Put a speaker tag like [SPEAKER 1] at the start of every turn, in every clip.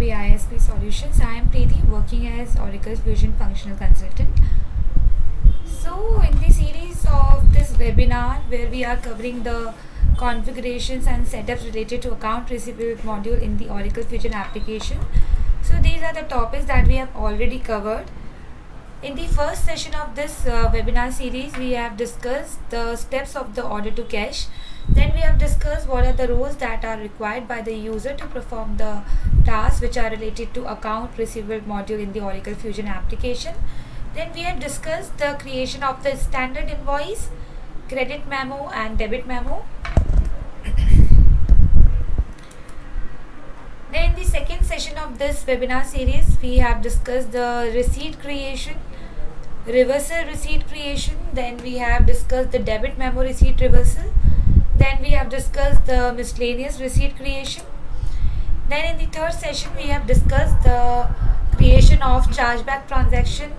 [SPEAKER 1] BISP Solutions. I am Preeti, working as Oracle Fusion Functional Consultant. So, in the series of this webinar, where we are covering the configurations and setups related to account receivable module in the Oracle Fusion application. So, these are the topics that we have already covered. In the first session of this webinar series, we have discussed the steps of the order to cash. Then we have discussed what are the roles that are required by the user to perform the tasks which are related to account receivable module in the Oracle Fusion application. Then we have discussed the creation of the standard invoice, credit memo and debit memo. Then in the second session of this webinar series, we have discussed the receipt creation, reversal receipt creation. Then we have discussed the debit memo receipt reversal. Then we have discussed the miscellaneous receipt creation. Then in the third session, we have discussed the creation of chargeback transaction.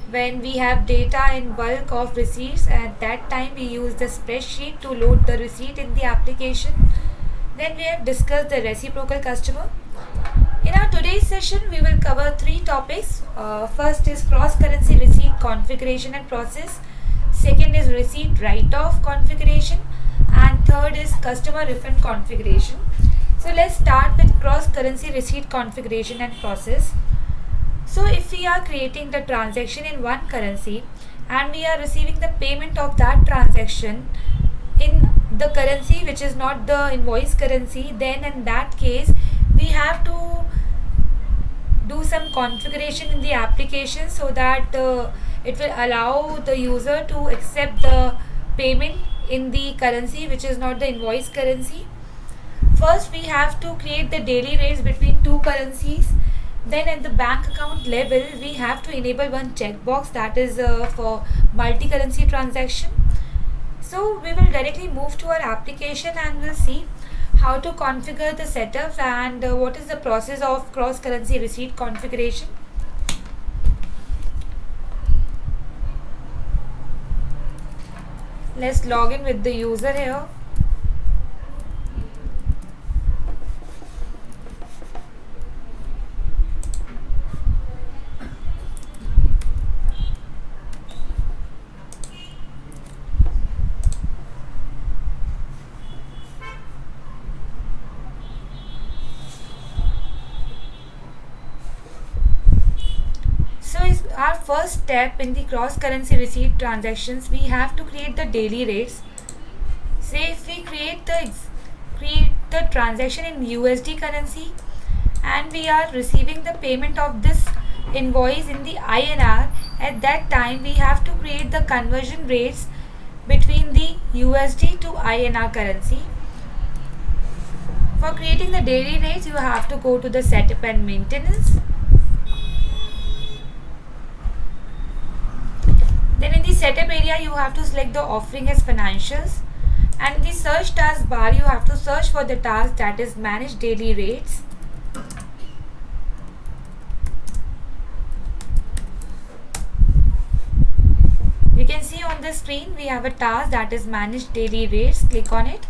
[SPEAKER 1] When we have data in bulk of receipts, at that time we use the spreadsheet to load the receipt in the application. Then we have discussed the reciprocal customer. In our today's session, we will cover three topics. First is cross-currency receipt configuration and process. Second is receipt write-off configuration. And third is customer refund configuration. So let's start with cross-currency receipt configuration and process. So if we are creating the transaction in one currency and we are receiving the payment of that transaction in the currency which is not the invoice currency, then in that case we have to do some configuration in the application so that it will allow the user to accept the payment in the currency which is not the invoice currency. First we have to create the daily rates between two currencies. Then at the bank account level, we have to enable one checkbox that is for multi-currency transaction. So we will directly move to our application and we'll see how to configure the setup and what is the process of cross-currency receipt configuration. Let's log in with the user here. Our first step in the cross-currency receipt transactions, we have to create the daily rates. Say if we create the transaction in USD currency and we are receiving the payment of this invoice in the INR, at that time we have to create the conversion rates between the USD to INR currency. For creating the daily rates, you have to go to the setup and maintenance. Then in the setup area, you have to select the offering as financials, and in the search task bar, you have to search for the task that is manage daily rates. You can see on the screen we have a task that is manage daily rates. Click on it.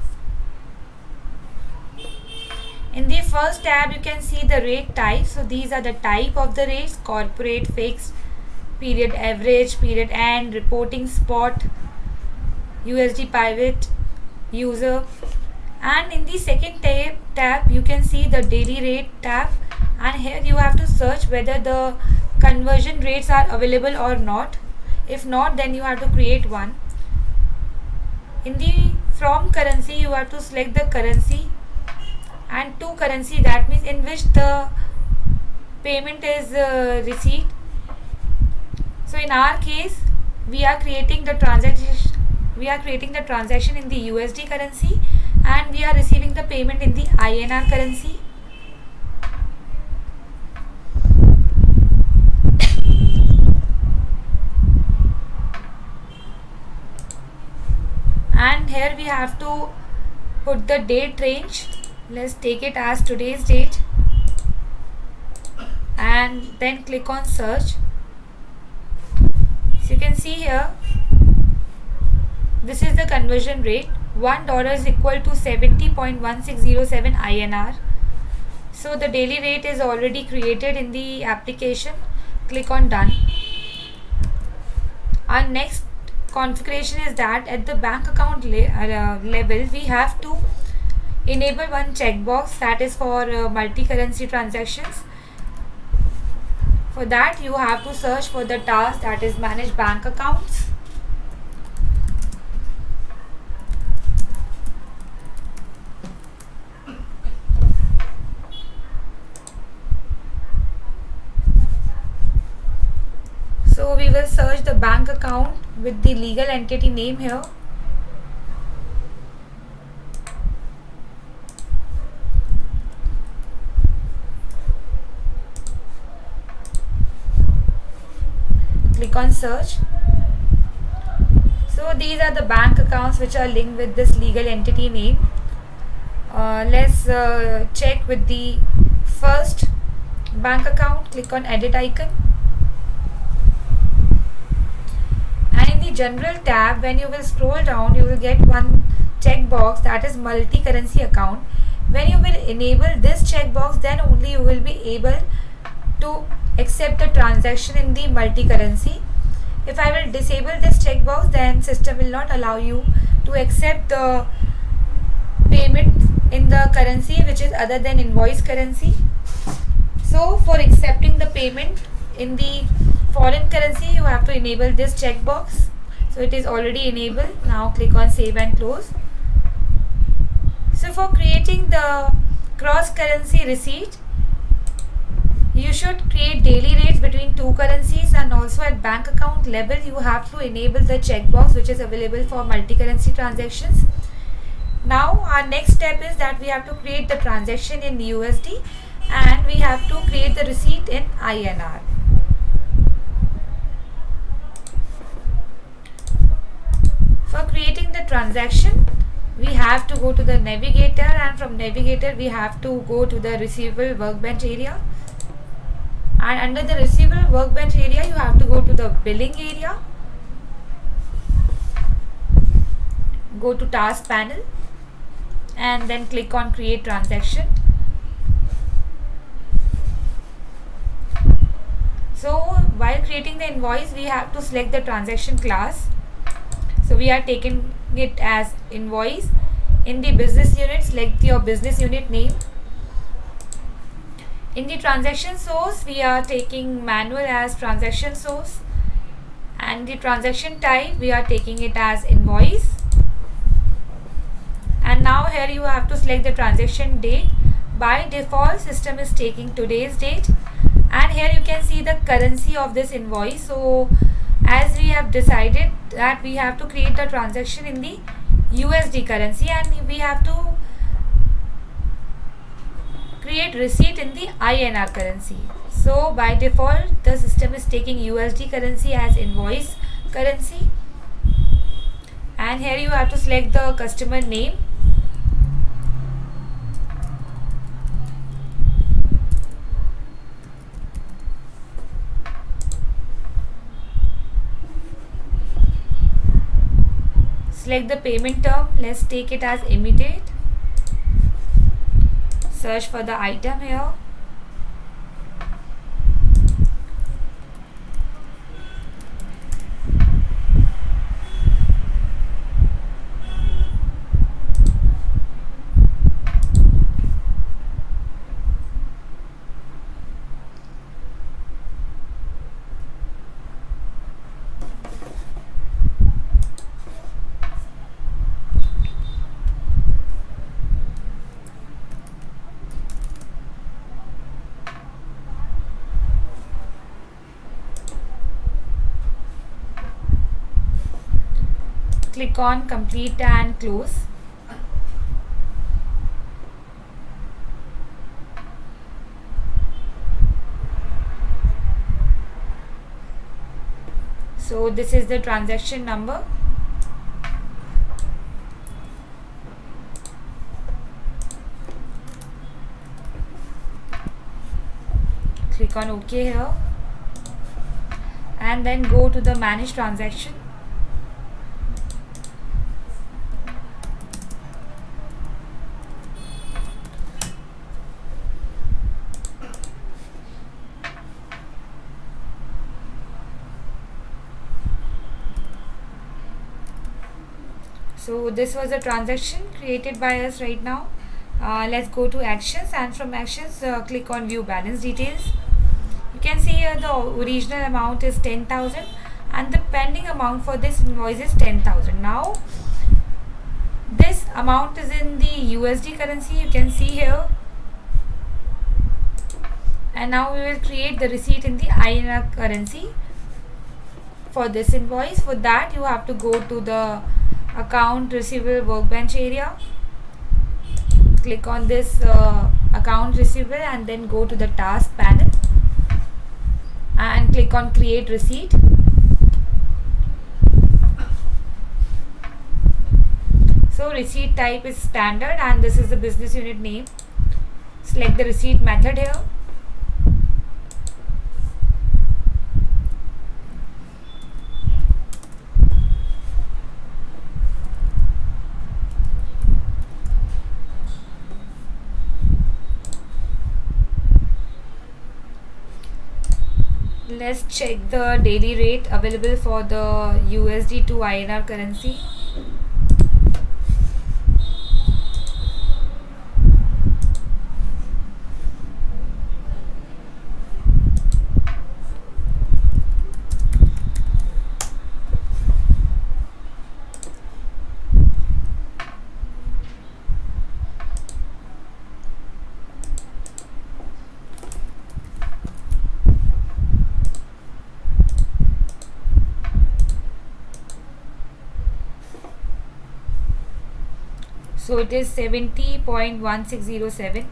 [SPEAKER 1] In the first tab, you can see the rate type. So these are the type of the rates: corporate, fixed, period average, period end, reporting spot, USD pivot, user. And in the second tab you can see the daily rate tab, and here you have to search whether the conversion rates are available or not. If not, then you have to create one. In the from currency, you have to select the currency and to currency, that means in which the payment is received. So in our case, we are creating the transaction in the USD currency and we are receiving the payment in the INR currency. And here we have to put the date range. Let's take it as today's date and then click on search. So you can see here, this is the conversion rate. $1 is equal to 70.1607 INR. So the daily rate is already created in the application. Click on done. Our next configuration is that at the bank account level we have to enable one checkbox that is for multi-currency transactions. For that you have to search for the task that is manage bank accounts. So we will search the bank account with the legal entity name here. Click on search. So these are the bank accounts which are linked with this legal entity name. Let's check with the first bank account. Click on edit icon. And in the general tab, when you will scroll down, you will get one checkbox that is multi-currency account. When you will enable this checkbox, then only you will be able to accept the transaction in the multi-currency. If I will disable this checkbox, then system will not allow you to accept the payment in the currency which is other than invoice currency. So for accepting the payment in the foreign currency, you have to enable this checkbox. So it is already enabled. Now click on save and close. So for creating the cross currency receipt, you should create daily rates between two currencies, and also at bank account level you have to enable the checkbox which is available for multi-currency transactions. Now our next step is that we have to create the transaction in USD and we have to create the receipt in INR. For creating the transaction, we have to go to the navigator, and from navigator we have to go to the receivable workbench area. And under the receivable workbench area, you have to go to the billing area, go to task panel, and then click on create transaction. So while creating the invoice, we have to select the transaction class. So we are taking it as invoice. In the business unit, select your business unit name. In the transaction source, we are taking manual as transaction source, and the transaction type we are taking it as invoice. And now here you have to select the transaction date. By default, system is taking today's date, and here you can see the currency of this invoice. So as we have decided that we have to create the transaction in the USD currency, and we have to create receipt in the INR currency. So by default the system is taking USD currency as invoice currency, and here you have to select the customer name. Select the payment term. Let's take it as immediate. Search for the item here. Click on complete and close. So this is the transaction number. Click on OK here, and then go to the manage transaction. So this was a transaction created by us right now. Let's go to actions, and from actions click on view balance details. You can see here the original amount is 10,000 and the pending amount for this invoice is 10,000. Now this amount is in the USD currency, you can see here, and now we will create the receipt in the INR currency for this invoice. For that you have to go to the account receivable workbench area, click on this account receivable and then go to the task panel and click on create receipt. So receipt type is standard and this is the business unit name. Select the receipt method here. Let's check the daily rate available for the USD to INR currency. So it is 70.1607.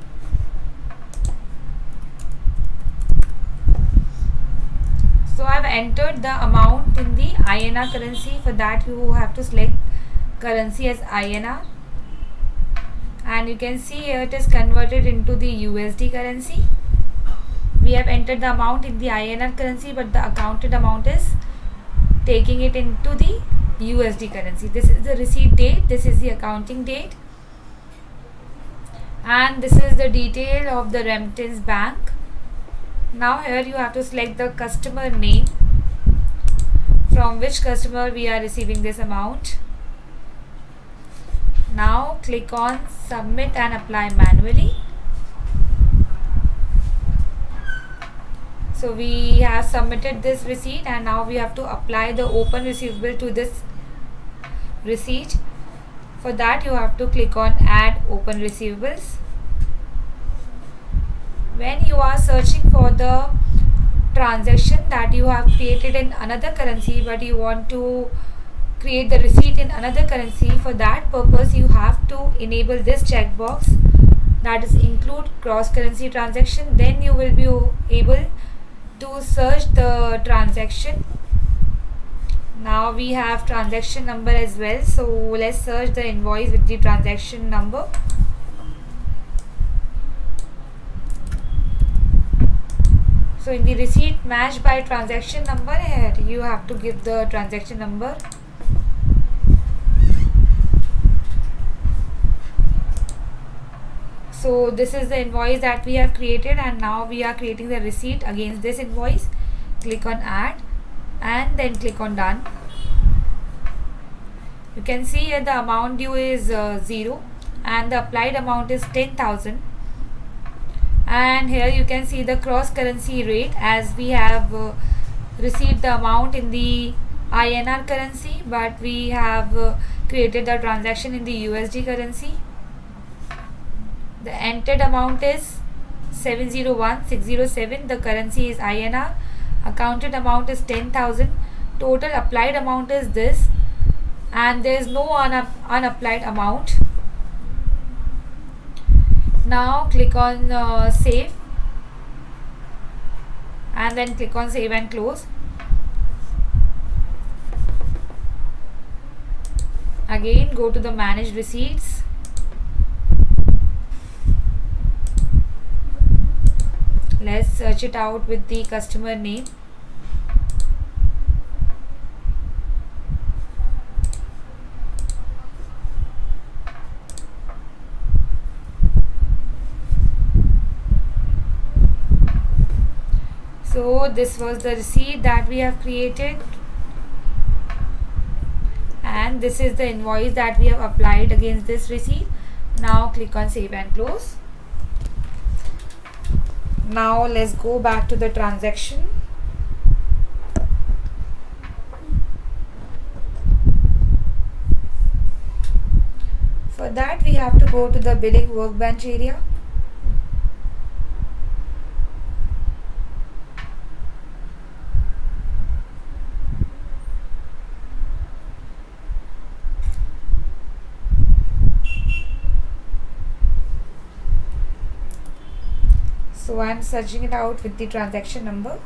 [SPEAKER 1] So I have entered the amount in the INR currency. For that you have to select currency as INR, and you can see here it is converted into the USD currency. We have entered the amount in the INR currency, but the accounted amount is taking it into the USD currency. This is the receipt date, this is the accounting date, and this is the detail of the remittance bank. Now here you have to select the customer name, from which customer we are receiving this amount. Now click on submit and apply manually. So we have submitted this receipt and now we have to apply the open receivable to this receipt. For that you have to click on add open receivables. When you are searching for the transaction that you have created in another currency but you want to create the receipt in another currency, for that purpose you have to enable this checkbox, that is include cross currency transaction. Then you will be able to search the transaction. Now we have transaction number as well, so let's search the invoice with the transaction number. So in the receipt matched by transaction number, here you have to give the transaction number. So this is the invoice that we have created and now we are creating the receipt against this invoice. Click on add and then click on done. You can see here the amount due is 0 and the applied amount is 10,000. And here you can see the cross currency rate, as we have received the amount in the INR currency but we have created the transaction in the USD currency. The entered amount is 701,607. The currency is INR. Accounted amount is 10,000. Total applied amount is this, and there is no unapplied amount. Now click on save and then click on save and close. Again go to the manage receipts. Let's search it out with the customer name. So this was the receipt that we have created, and this is the invoice that we have applied against this receipt. Now click on save and close. Now let's go back to the transaction. For that we have to go to the billing workbench area. So I am searching it out with the transaction number.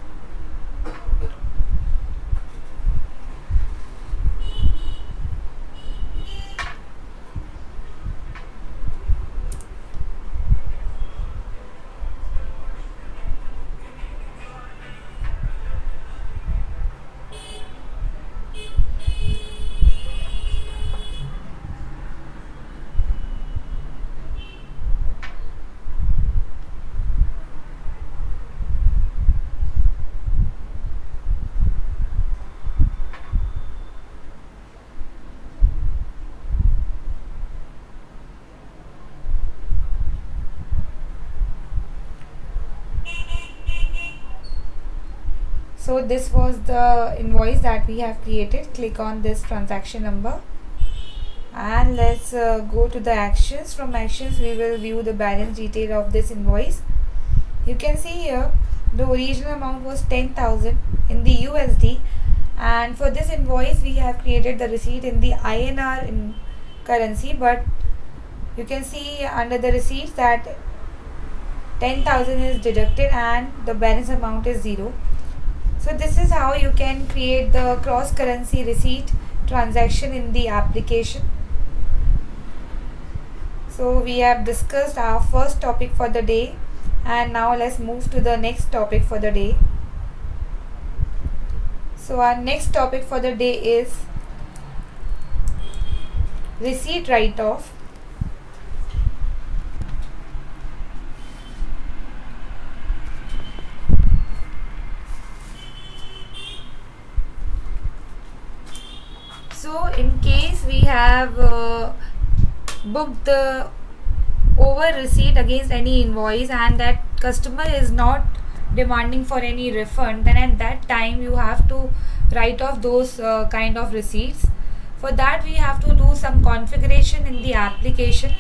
[SPEAKER 1] So this was the invoice that we have created. Click on this transaction number and let's go to the actions. From actions we will view the balance detail of this invoice. You can see here the original amount was 10,000 in the USD, and for this invoice we have created the receipt in the INR in currency, but you can see under the receipts that 10,000 is deducted and the balance amount is 0. So this is how you can create the cross currency receipt transaction in the application. So we have discussed our first topic for the day, and now let's move to the next topic for the day. So our next topic for the day is receipt write-off. So in case we have booked the over receipt against any invoice and that customer is not demanding for any refund, then at that time you have to write off those kind of receipts. For that we have to do some configuration in the application.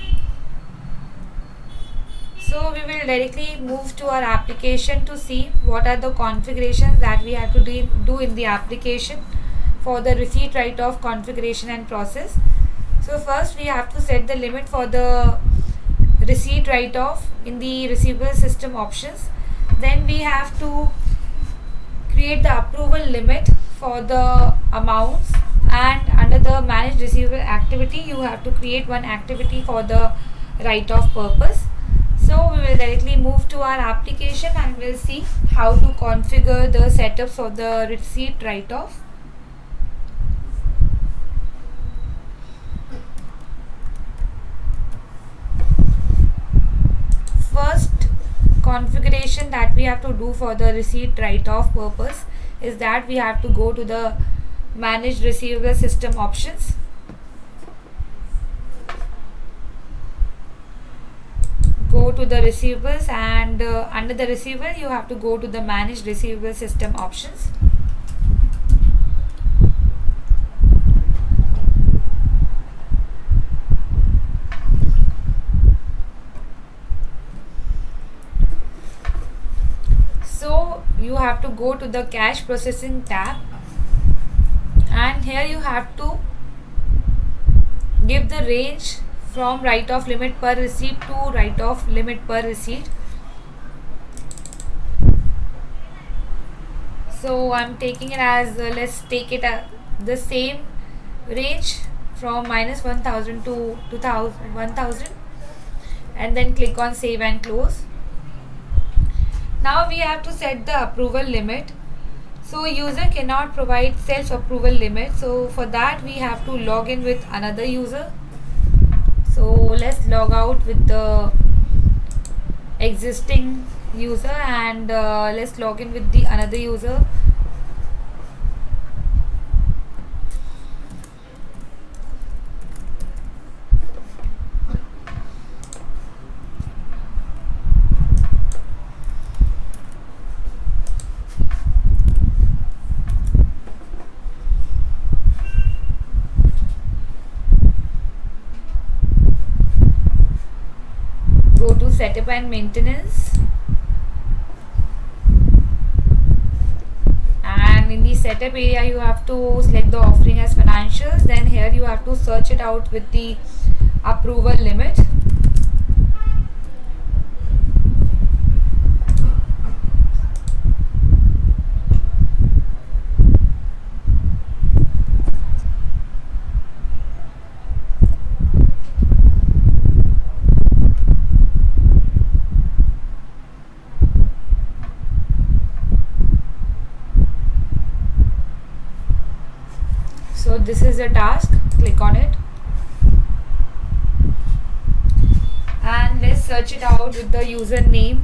[SPEAKER 1] So we will directly move to our application to see what are the configurations that we have to do in the application for the receipt write-off configuration and process. So first we have to set the limit for the receipt write-off in the receivable system options. Then we have to create the approval limit for the amounts, and under the manage receivable activity you have to create one activity for the write-off purpose. So we will directly move to our application and we'll see how to configure the setups for the receipt write-off. First configuration that we have to do for the receipt write-off purpose is that we have to go to the manage receivable system options. Go to the receivables, and under the receivable you have to go to the manage receivable system options. So you have to go to the cash processing tab, and here you have to give the range from write-off limit per receipt to write-off limit per receipt. So I'm taking it as let's take it the same range from -1,000 to 1,000, and then click on save and close. Now we have to set the approval limit. So user cannot provide self approval limit, so for that we have to log in with another user. So let's log out with the existing user and let's log in with the another user. Go to setup and maintenance, and in the setup area you have to select the offering as financials. Then here you have to search it out with the approval limit. So this is a task, click on it, and let's search it out with the username.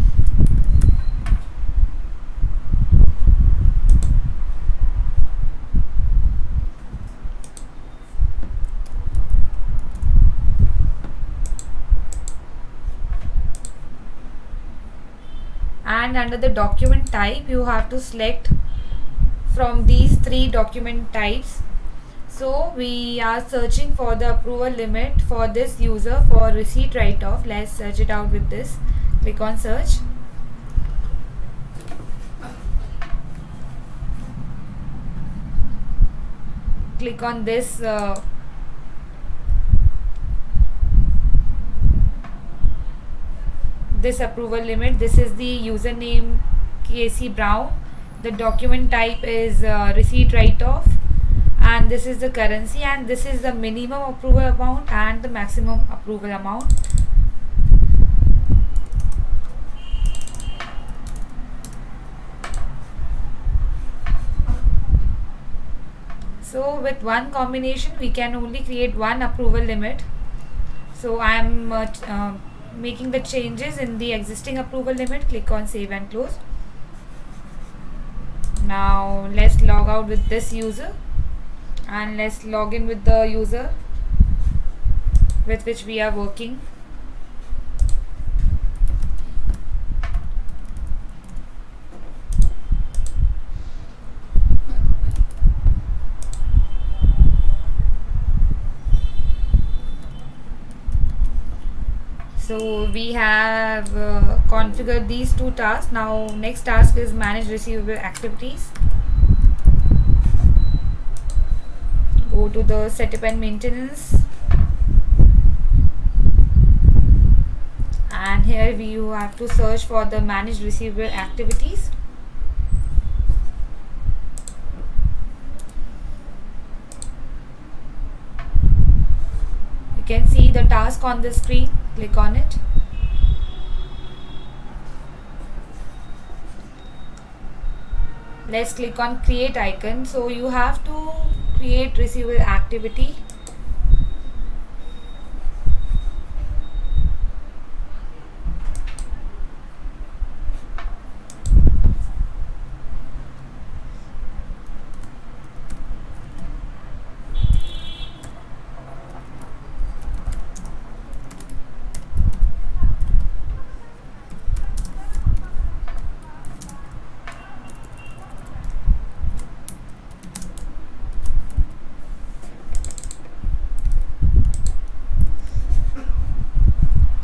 [SPEAKER 1] And under the document type you have to select from these 3 document types. So we are searching for the approval limit for this user for receipt write-off. Let's search it out with this. Click on search. Click on this this approval limit. This is the username KC Brown. The document type is receipt write-off, and this is the currency, and this is the minimum approval amount and the maximum approval amount. So with one combination we can only create one approval limit. So I am making the changes in the existing approval limit. Click on save and close. Now let's log out with this user, and let's log in with the user with which we are working. So we have configured these 2 tasks. Now next task is manage receivable activities. Go to the setup and maintenance, and here you have to search for the manage receivable activities. You can see the task on the screen. Click on it. Let's click on create icon. So you have to create receivable activity.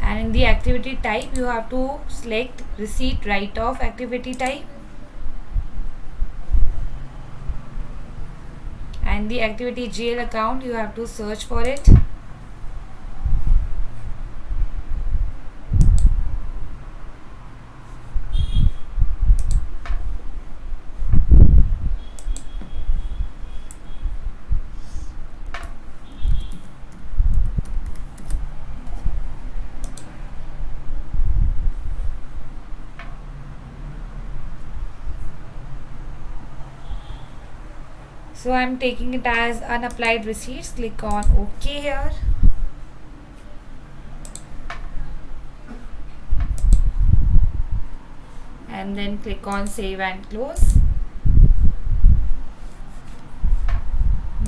[SPEAKER 1] And in the activity type you have to select receipt write-off activity type, and the activity GL account you have to search for it. So I am taking it as unapplied receipts. Click on OK here. And then click on save and close.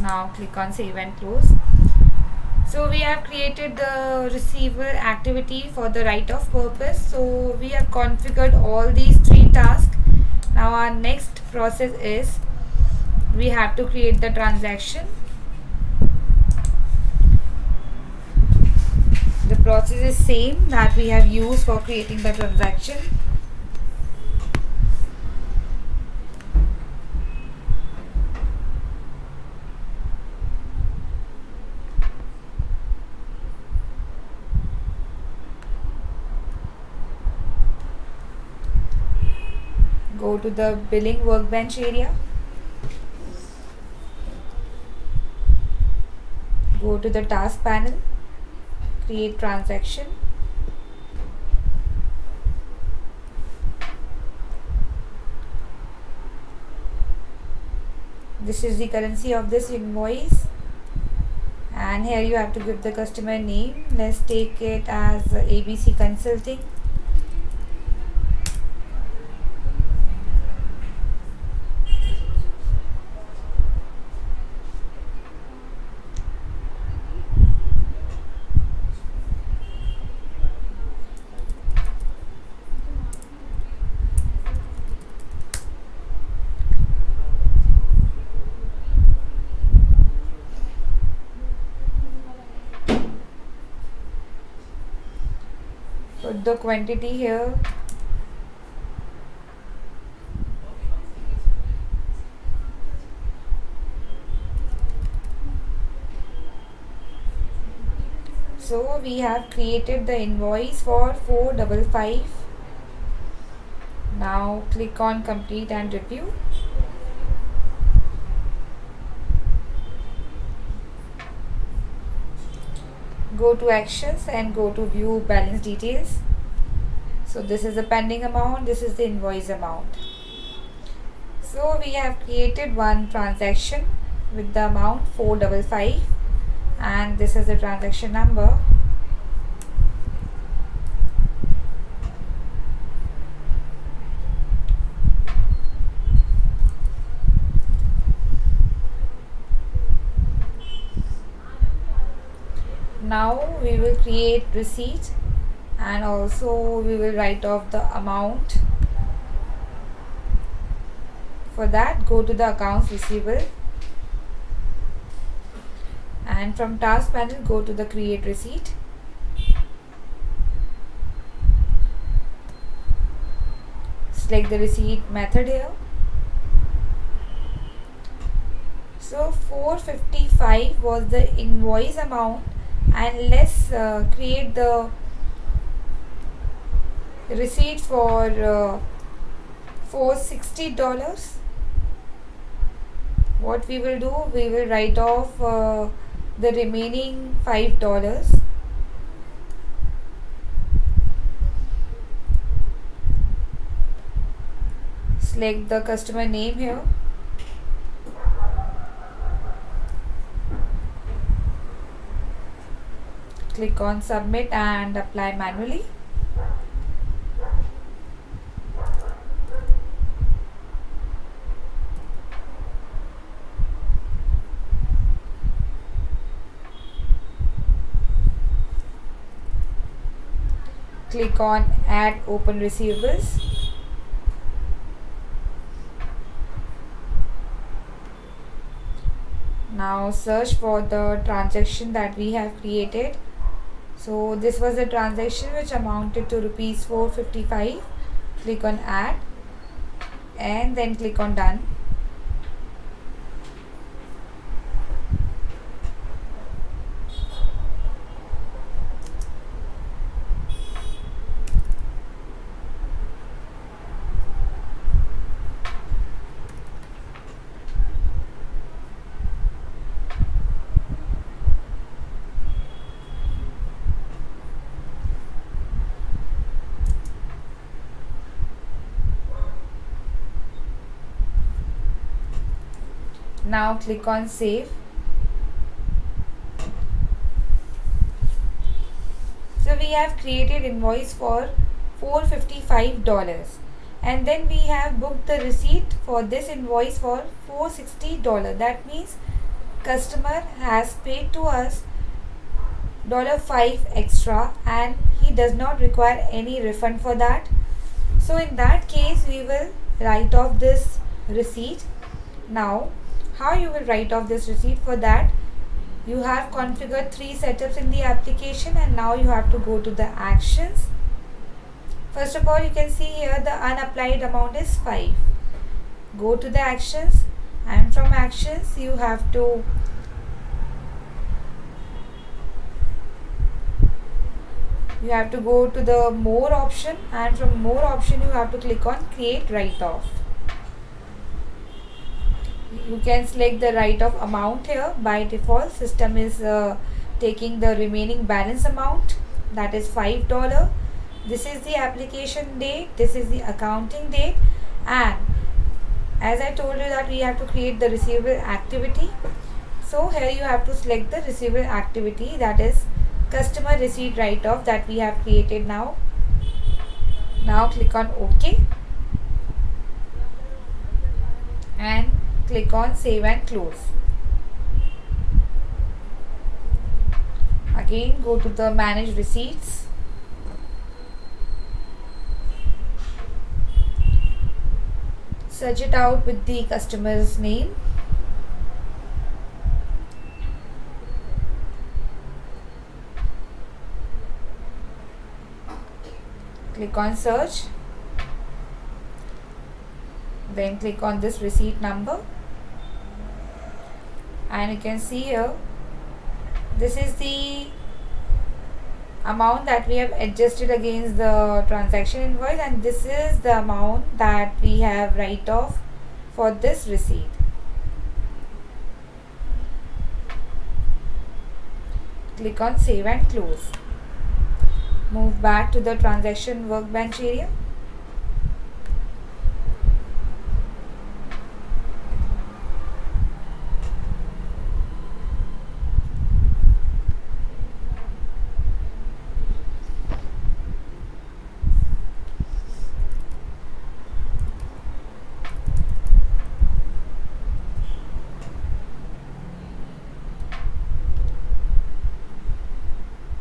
[SPEAKER 1] Now click on save and close. So we have created the receivable activity for the write-off purpose. So we have configured all these 3 tasks. Now our next process is we have to create the transaction. The process is same that we have used for creating the transaction. Go to the billing workbench area. Go to the task panel, create transaction. This is the currency of this invoice, and here you have to give the customer name. Let's take it as ABC Consulting. Put the quantity here. So we have created the invoice for 455. Now click on complete and review. Go to actions and go to view balance details. So this is the pending amount, this is the invoice amount. So we have created one transaction with the amount 455, and this is the transaction number. Now we will create receipt, and also we will write off the amount. For that, go to the accounts receivable, and from task panel go to the create receipt. Select the receipt method here. So 455 was the invoice amount, and let's create the receipt for $460. What we will do, we will write off the remaining $5. Select the customer name here. Click on submit and apply manually. Click on add open receivables. Now search for the transaction that we have created. So this was a transaction which amounted to rupees 455. Click on add and then click on done. Now click on save. So we have created invoice for $455, and then we have booked the receipt for this invoice for $460. That means customer has paid to us $5 extra, and he does not require any refund for that. So in that case we will write off this receipt. Now how you will write off this receipt? For that, You have configured 3 setups in the application, and now you have to go to the actions. First of all, you can see here the unapplied amount is 5. Go to the actions, and from actions you have to go to the more option, and from more option you have to click on create write-off. You can select the write-off amount here. By default, system is taking the remaining balance amount, that is $5. This is the application date, this is the accounting date, and as I told you that we have to create the receivable activity. So here you have to select the receivable activity, that is customer receipt write-off, that we have created now. Now click on OK and click on save and close. Again go to the manage receipts. Search it out with the customer's name. Click on search. Then click on this receipt number, and you can see here this is the amount that we have adjusted against the transaction invoice, and this is the amount that we have write off for this receipt. Click on save and close. Move back to the transaction workbench area.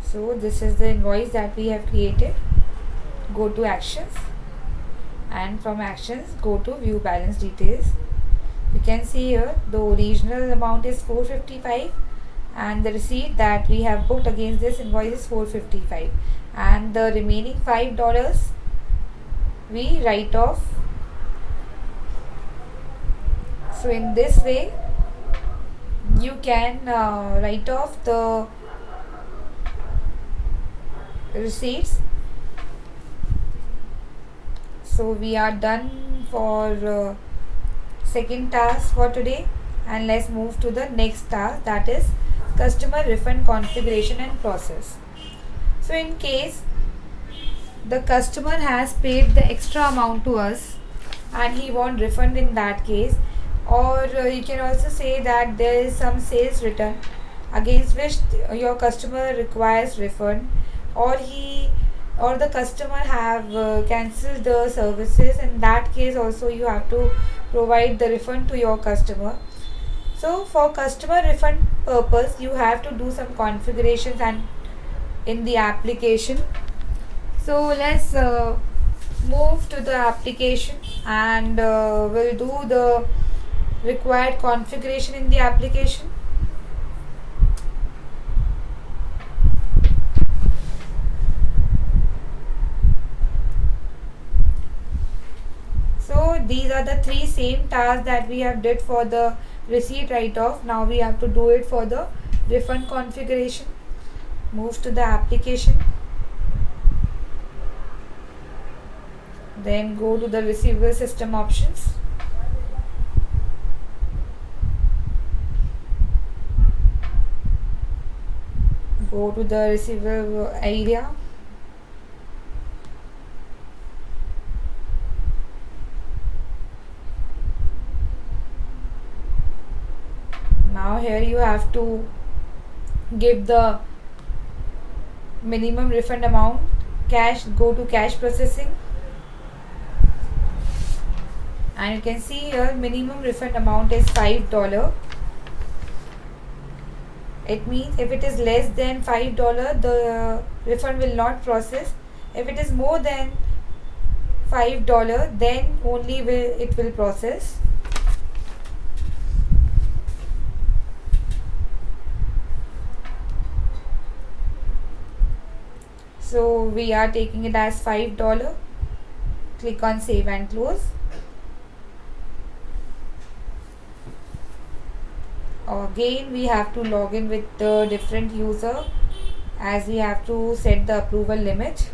[SPEAKER 1] So this is the invoice that we have created. Go to actions, and from actions go to view balance details. You can see here the original amount is $455, and the receipt that we have booked against this invoice is $455, and the remaining $5 we write off. So in this way you can write off the receipts. So we are done for second task for today, and let's move to the next task, that is customer refund configuration and process. So in case the customer has paid the extra amount to us and he wants refund in that case, or you can also say that there is some sales return against which your customer requires refund, or the customer have cancelled the services. In that case also you have to provide the refund to your customer. So for customer refund purpose you have to do some configurations and in the application. So let's move to the application, and we'll do the required configuration in the application. So these are the 3 same tasks that we have did for the receipt write-off. Now we have to do it for the refund configuration. Move to the application, then go to the receivable system options. Go to the receivable area. Now here you have to give the minimum refund amount. Cash, go to cash processing, and you can see here minimum refund amount is $5. It means if it is less than $5 the refund will not process. If it is more than $5 then only it will process. So we are taking it as $5. Click on save and close. Again we have to log in with the different user, as we have to set the approval limit.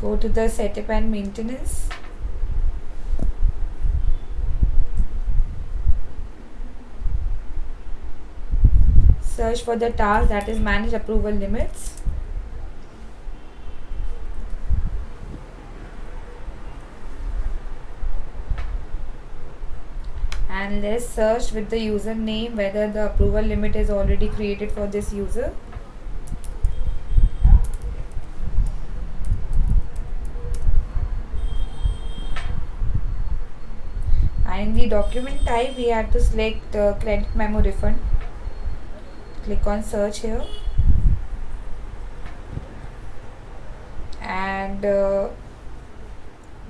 [SPEAKER 1] Go to the setup and maintenance. Search for the task that is manage approval limits. And let's search with the username whether the approval limit is already created for this user. And in the document type we have to select credit memo refund. Click on search here, and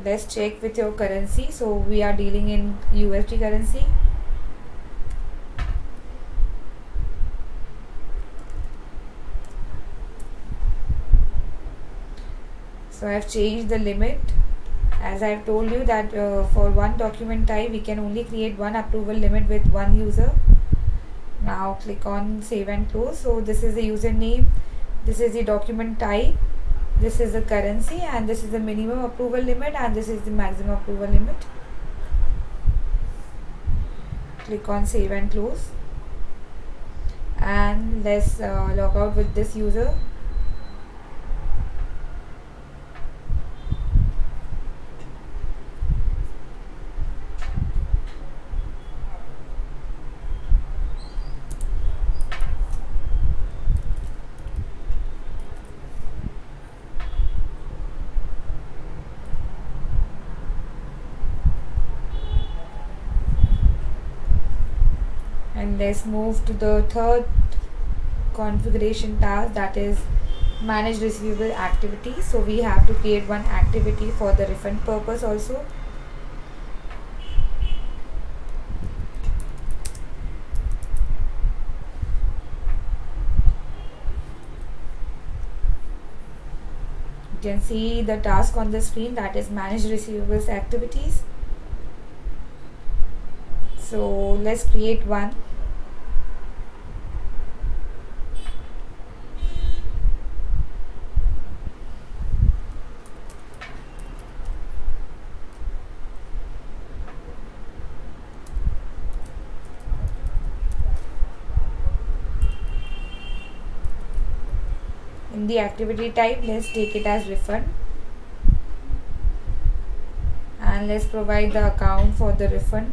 [SPEAKER 1] let's check with your currency. So we are dealing in USD currency. So I have changed the limit, as I have told you that for one document type we can only create one approval limit with one user. Now click on save and close. So this is the username, this is the document type, this is the currency, and this is the minimum approval limit, and this is the maximum approval limit. Click on save and close, and let's log out with this user. And let's move to the third configuration task, that is manage receivable activity. So we have to create one activity for the refund purpose also. You can see the task on the screen, that is manage receivables activities. So let's create one. In the activity type, let's take it as refund, and let's provide the account for the refund.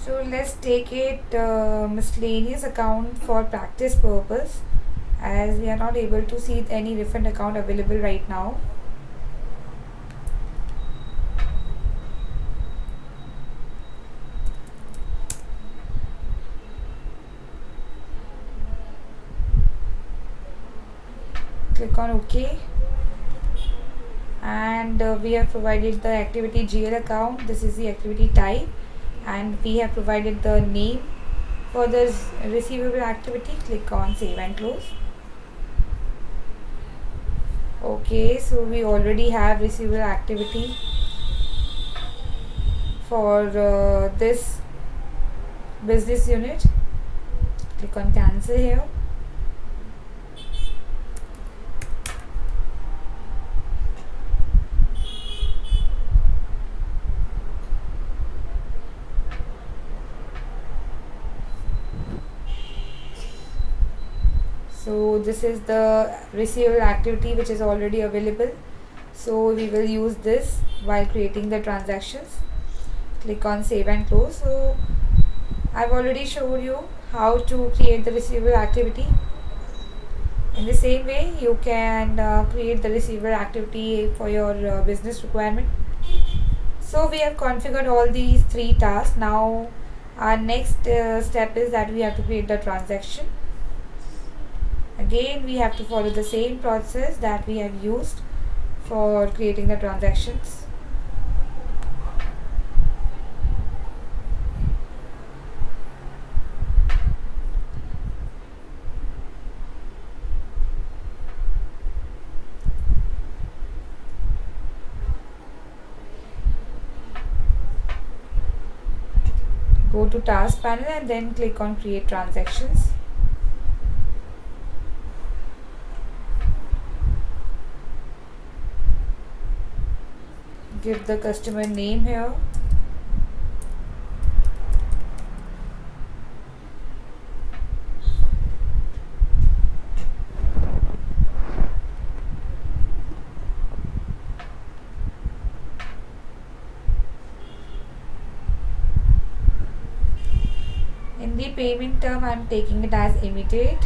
[SPEAKER 1] So let's take it miscellaneous account for practice purpose, as we are not able to see any refund account available right now. Click on OK, and we have provided the activity GL account. This is the activity type, and we have provided the name for this receivable activity. Click on save and close. Okay, so we already have receivable activity for this business unit. Click on cancel here. So this is the receivable activity which is already available. So we will use this while creating the transactions. Click on save and close. So I've already showed you how to create the receivable activity. In the same way, you can create the receivable activity for your business requirement. So we have configured all these three tasks. Now our next step is that we have to create the transaction. Again, we have to follow the same process that we have used for creating the transactions. Go to task panel and then click on create transactions. Give the customer name here. In the payment term, I am taking it as immediate.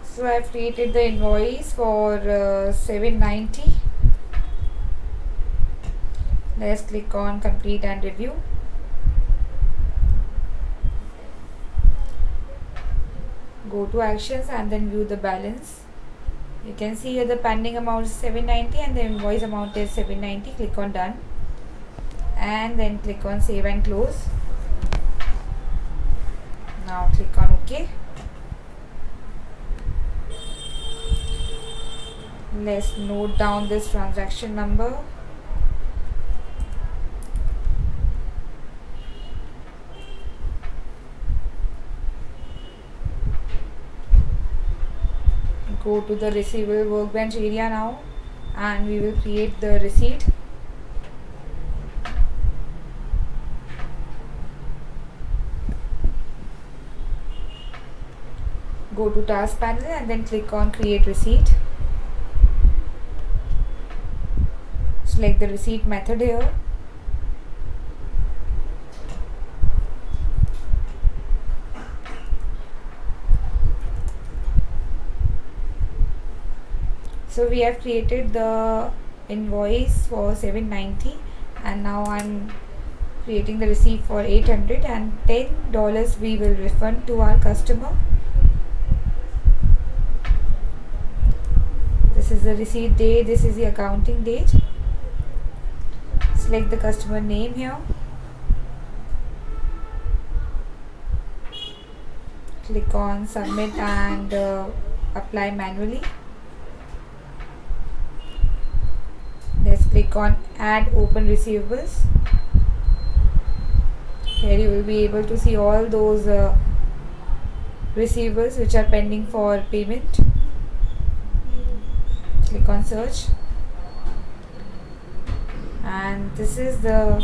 [SPEAKER 1] So I have created the invoice for 790. Let's click on complete and review. Go to actions and then view the balance. You can see here the pending amount is 790 and the invoice amount is 790. Click on done and then click on save and close. Now click on OK. Let's note down this transaction number. Go to the receivable workbench area now and we will create the receipt. Go to task panel and then click on create receipt. Select the receipt method here. So we have created the invoice for 790 and now I'm creating the receipt for 800 and $10 we will refund to our customer. This is the receipt date, this is the accounting date. Select the customer name here. Click on submit and apply manually. Let's click on add open receivables. Here you will be able to see all those receivables which are pending for payment. Click on search. And this is the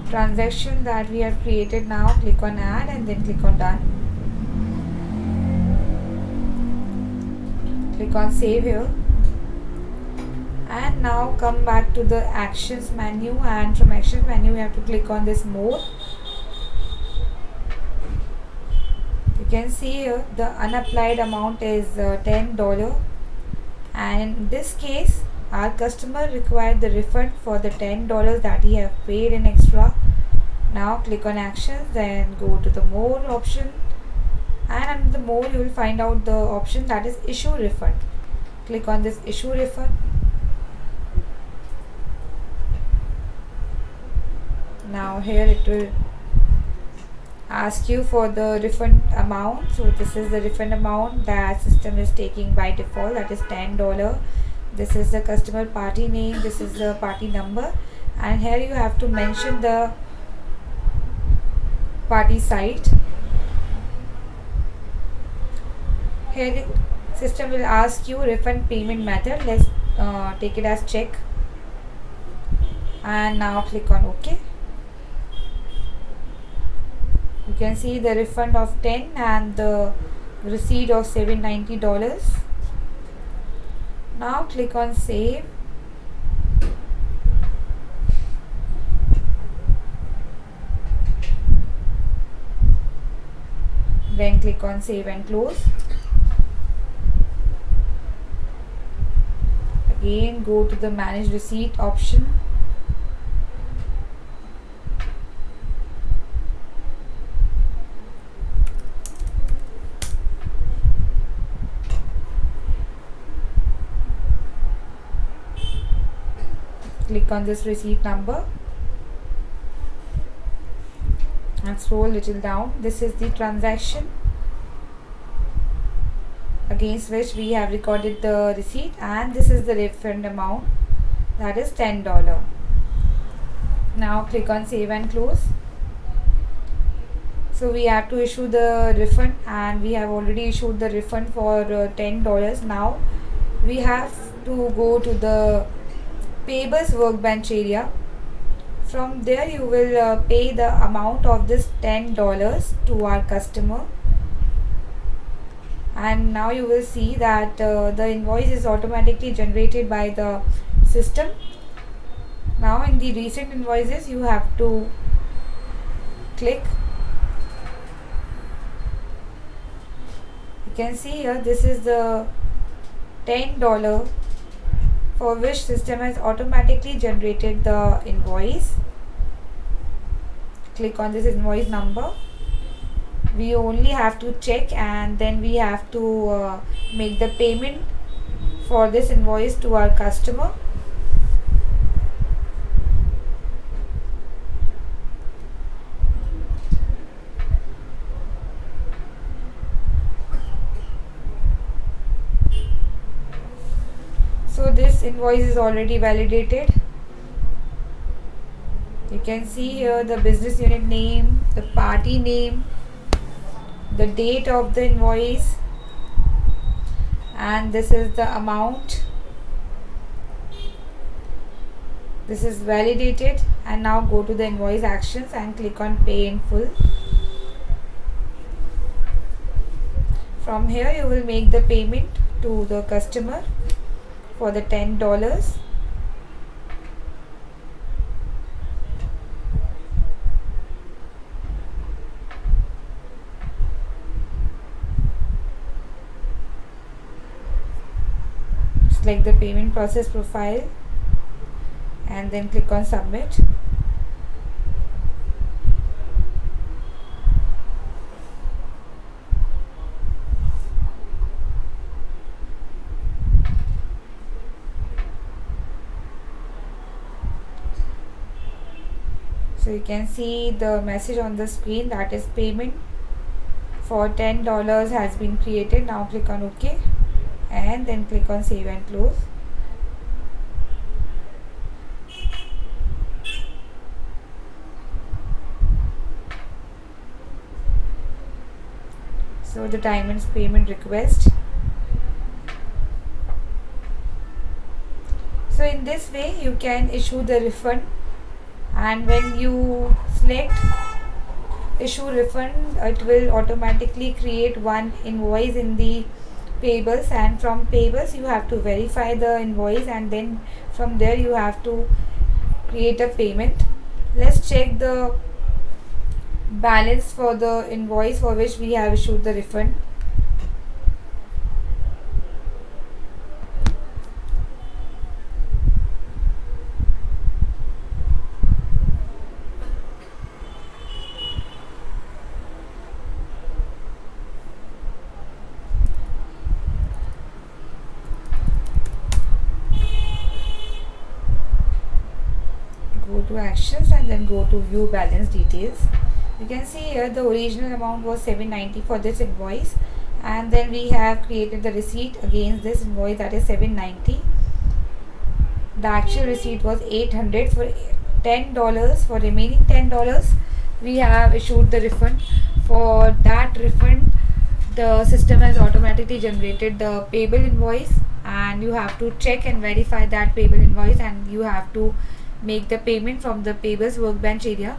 [SPEAKER 1] transaction that we have created now. Click on add and then click on done. Click on save here. And now come back to the actions menu, and from actions menu you have to click on this more. You can see here the unapplied amount is $10, and in this case Our customer required the refund for the $10 that he have paid in extra. Now click on actions, then go to the more option, and under the more you will find out the option that is issue refund. Click on this issue refund. Now here it will ask you for the refund amount. So this is the refund amount that system is taking by default, that is $10. This is the customer party name, this is the party number, and here you have to mention the party site. Here system will ask you refund payment method. Let's take it as check, and now click on OK. You can see the refund of 10 and the receipt of $790. Now click on save. Then click on save and close. Again go to the manage receipt option. Click on this receipt number and scroll little down. This is the transaction against which we have recorded the receipt, and this is the refund amount, that is $10. Now click on save and close. So we have to issue the refund, and we have already issued the refund for $10. Now we have to go to the payables workbench area. From there you will pay the amount of this $10 to our customer, and now you will see that the invoice is automatically generated by the system. Now in the recent invoices you have to click. You can see here this is the $10 for which system has automatically generated the invoice. Click on this invoice number. We only have to check, and then we have to make the payment for this invoice to our customer. So this invoice is already validated. You can see here the business unit name, the party name, the date of the invoice, and this is the amount. This is validated, and now go to the invoice actions and click on pay in full. From here you will make the payment to the customer for the $10. Select the payment process profile and then click on submit. So you can see the message on the screen, that is payment for $10 has been created. Now click on OK and then click on save and close. So the time is payment request. So in this way you can issue the refund, and when you select issue refund, it will automatically create one invoice in the payables, and from payables you have to verify the invoice, and then from there you have to create a payment. Let's check the balance for the invoice for which we have issued the refund. to actions and then go to view balance details. You can see here the original amount was 790 for this invoice, and then we have created the receipt against this invoice, that is 790. The actual receipt was 800 for $10. For remaining $10 we have issued the refund. For that refund, the system has automatically generated the payable invoice, and you have to check and verify that payable invoice, and you have to make the payment from the payables workbench area.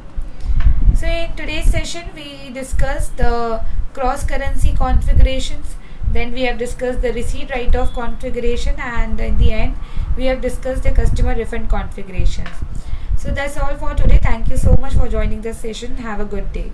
[SPEAKER 1] So in today's session we discussed the cross currency configurations, then we have discussed the receipt write-off configuration, and in the end we have discussed the customer refund configurations. So that's all for today. Thank you so much for joining this session. Have a good day.